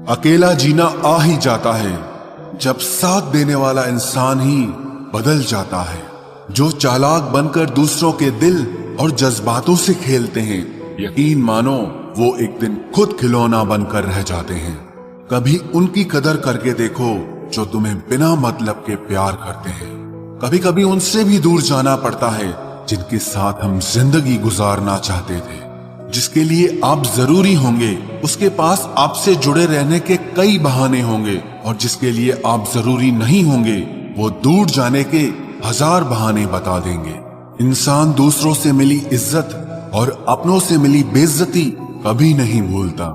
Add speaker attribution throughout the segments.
Speaker 1: अकेला जीना आ ही जाता है जब साथ देने वाला इंसान ही बदल जाता है। जो चालाक बनकर दूसरों के दिल और जज्बातों से खेलते हैं, यकीन मानो वो एक दिन खुद खिलौना बनकर रह जाते हैं। कभी उनकी कदर करके देखो जो तुम्हें बिना मतलब के प्यार करते हैं। कभी कभी उनसे भी दूर जाना पड़ता है जिनके साथ हम जिंदगी गुजारना चाहते थे। जिसके लिए आप जरूरी होंगे उसके पास आपसे जुड़े रहने के कई बहाने होंगे, और जिसके लिए आप जरूरी नहीं होंगे वो दूर जाने के 1000 बहाने बता देंगे। इंसान दूसरों से मिली इज्जत और अपनों से मिली बेइज्जती कभी नहीं भूलता।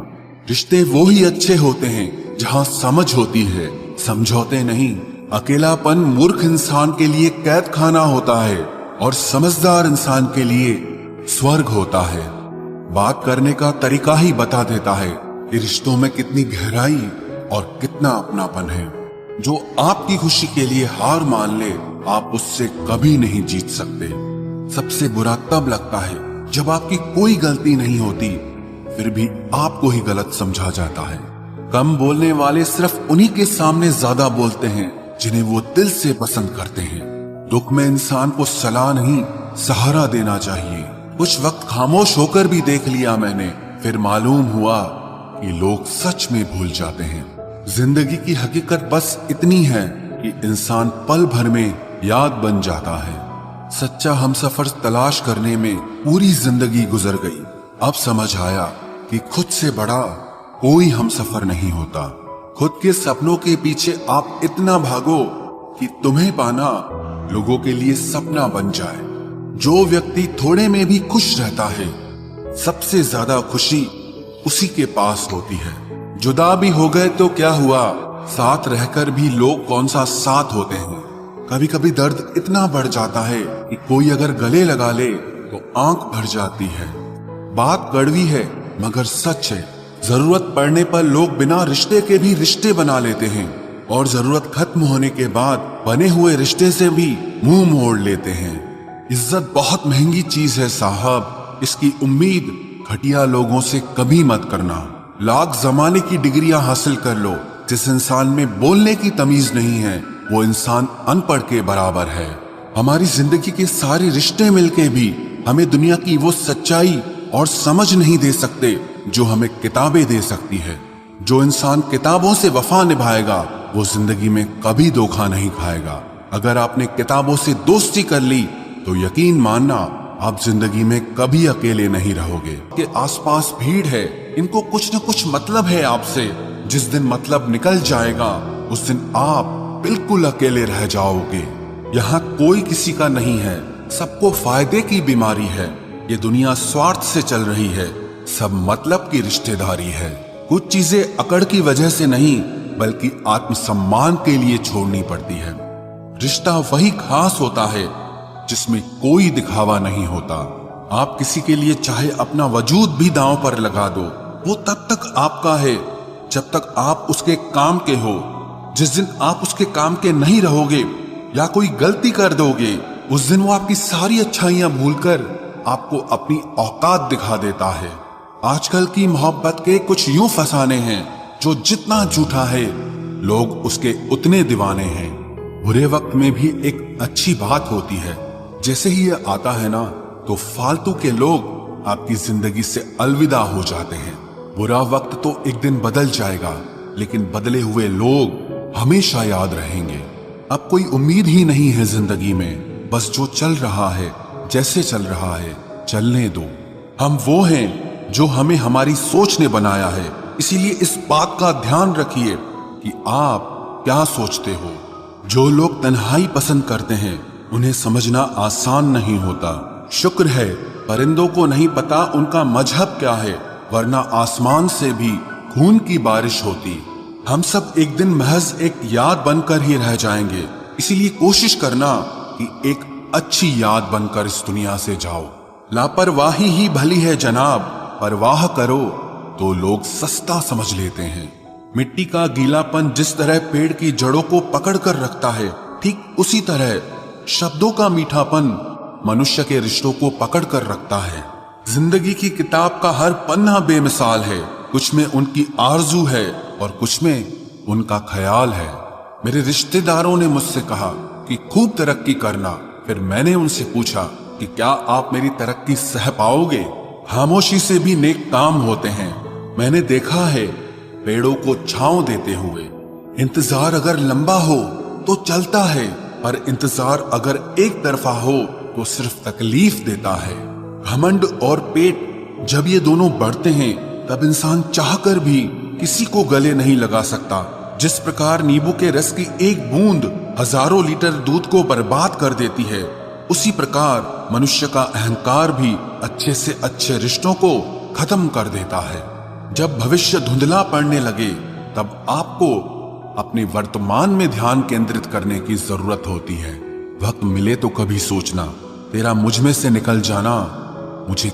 Speaker 1: रिश्ते वो ही अच्छे होते हैं जहां समझ होती है, समझौते नहीं। अकेलापन मूर्ख इंसान के लिए कैद खाना होता है और समझदार इंसान के लिए स्वर्ग होता है। बात करने का तरीका ही बता देता है कि रिश्तों में कितनी गहराई और कितना अपनापन है। जो आपकी खुशी के लिए हार मान ले, आप उससे कभी नहीं जीत सकते। सबसे बुरा तब लगता है जब आपकी कोई गलती नहीं होती, फिर भी आपको ही गलत समझा जाता है। कम बोलने वाले सिर्फ उन्हीं के सामने ज्यादा बोलते हैं जिन्हें वो दिल से पसंद करते हैं। दुख में इंसान को सलाह नहीं, सहारा देना चाहिए। कुछ वक्त खामोश होकर भी देख लिया मैंने, फिर मालूम हुआ कि लोग सच में भूल जाते हैं। जिंदगी की हकीकत बस इतनी है कि इंसान पल भर में याद बन जाता है। सच्चा हमसफर तलाश करने में पूरी जिंदगी गुजर गई। अब समझ आया कि खुद से बड़ा कोई हमसफर नहीं होता। खुद के सपनों के पीछे आप इतना भागो कि तुम्हें पाना लोगों के लिए सपना बन जाए। जो व्यक्ति थोड़े में भी खुश रहता है, सबसे ज्यादा खुशी उसी के पास होती है। जुदा भी हो गए तो क्या हुआ, साथ रहकर भी लोग कौन सा साथ होते हैं। कभी कभी दर्द इतना बढ़ जाता है कि कोई अगर गले लगा ले तो आंख भर जाती है। बात कड़वी है मगर सच है। जरूरत पड़ने पर लोग बिना रिश्ते के भी रिश्ते बना लेते हैं, और जरूरत खत्म होने के बाद बने हुए रिश्ते से भी मुंह मोड़ लेते हैं। इज्जत बहुत महंगी चीज है साहब, इसकी उम्मीद घटिया लोगों से कभी मत करना। लाख जमाने की डिग्रियां हासिल कर लो, जिस इंसान में बोलने की तमीज नहीं है वो इंसान अनपढ़ के बराबर है। हमारी जिंदगी के सारे रिश्ते मिलके भी हमें दुनिया की वो सच्चाई और समझ नहीं दे सकते जो हमें किताबें दे सकती है। जो इंसान किताबों से वफा निभाएगा वो जिंदगी में कभी धोखा नहीं खाएगा। अगर आपने किताबों से दोस्ती कर ली तो यकीन मानना आप जिंदगी में कभी अकेले नहीं रहोगे। के आसपास भीड़ है, इनको कुछ न कुछ मतलब है आपसे। जिस दिन मतलब निकल जाएगा उस दिन आप बिल्कुल अकेले रह जाओगे। यहाँ कोई किसी का नहीं है, सबको फायदे की बीमारी है। ये दुनिया स्वार्थ से चल रही है, सब मतलब की रिश्तेदारी है। कुछ चीजें अकड़ की वजह से नहीं बल्कि आत्मसम्मान के लिए छोड़नी पड़ती है। रिश्ता वही खास होता है जिसमें कोई दिखावा नहीं होता। आप किसी के लिए चाहे अपना वजूद भी दांव पर लगा दो, वो तब तक आपका है जब तक आप उसके काम के हो। जिस दिन आप उसके काम के नहीं रहोगे या कोई गलती कर दोगे, उस दिन वो आपकी सारी अच्छाइयां भूलकर आपको अपनी औकात दिखा देता है। आजकल की मोहब्बत के कुछ यूं फसाने हैं जो जितना झूठा है लोग उसके उतने दीवाने हैं। बुरे वक्त में भी एक अच्छी बात होती है, जैसे ही ये आता है ना तो फालतू के लोग आपकी जिंदगी से अलविदा हो जाते हैं। बुरा वक्त तो एक दिन बदल जाएगा, लेकिन बदले हुए लोग हमेशा याद रहेंगे। अब कोई उम्मीद ही नहीं है जिंदगी में, बस जो चल रहा है जैसे चल रहा है चलने दो। हम वो हैं जो हमें हमारी सोच ने बनाया है, इसीलिए इस बात का ध्यान रखिए कि आप क्या सोचते हो। जो लोग तन्हाई पसंद करते हैं उन्हें समझना आसान नहीं होता। शुक्र है परिंदों को नहीं पता उनका मजहब क्या है, वरना आसमान से भी खून की बारिश होती। हम सब एक दिन महज एक याद बनकर ही रह जाएंगे, इसीलिए कोशिश करना कि एक अच्छी याद बनकर इस दुनिया से जाओ। लापरवाही ही भली है जनाब, परवाह करो तो लोग सस्ता समझ लेते हैं। मिट्टी का गीलापन जिस तरह पेड़ की जड़ों को पकड़ कर रखता है, ठीक उसी तरह शब्दों का मीठापन मनुष्य के रिश्तों को पकड़ कर रखता है। जिंदगी की किताब का हर पन्ना बेमिसाल है, कुछ में उनकी आरजू है और कुछ में उनका ख्याल है। मेरे रिश्तेदारों ने मुझसे कहा कि खूब तरक्की करना। फिर मैंने उनसे पूछा कि क्या आप मेरी तरक्की सह पाओगे? खामोशी से भी नेक काम होते हैं। मैंने देखा है पेड़ों को छांव देते हुए। इंतजार अगर लंबा हो तो चलता है, पर इंतजार अगर एक तरफा हो तो सिर्फ तकलीफ देता है। घमंड और पेट जब ये दोनों बढ़ते हैं तब इंसान चाहकर भी किसी को गले नहीं लगा सकता। जिस प्रकार नींबू के रस की एक बूंद हजारों लीटर दूध को बर्बाद कर देती है, उसी प्रकार मनुष्य का अहंकार भी अच्छे से अच्छे रिश्तों को खत्म कर देता है। जब भविष्य धुंधला पड़ने लगे तब आपको अपने वर्तमान में ध्यान केंद्रित करने की जरूरत होती है। वक्त मिले तो कभी सोचना, तेरा मुझ में से निकल जाना मुझे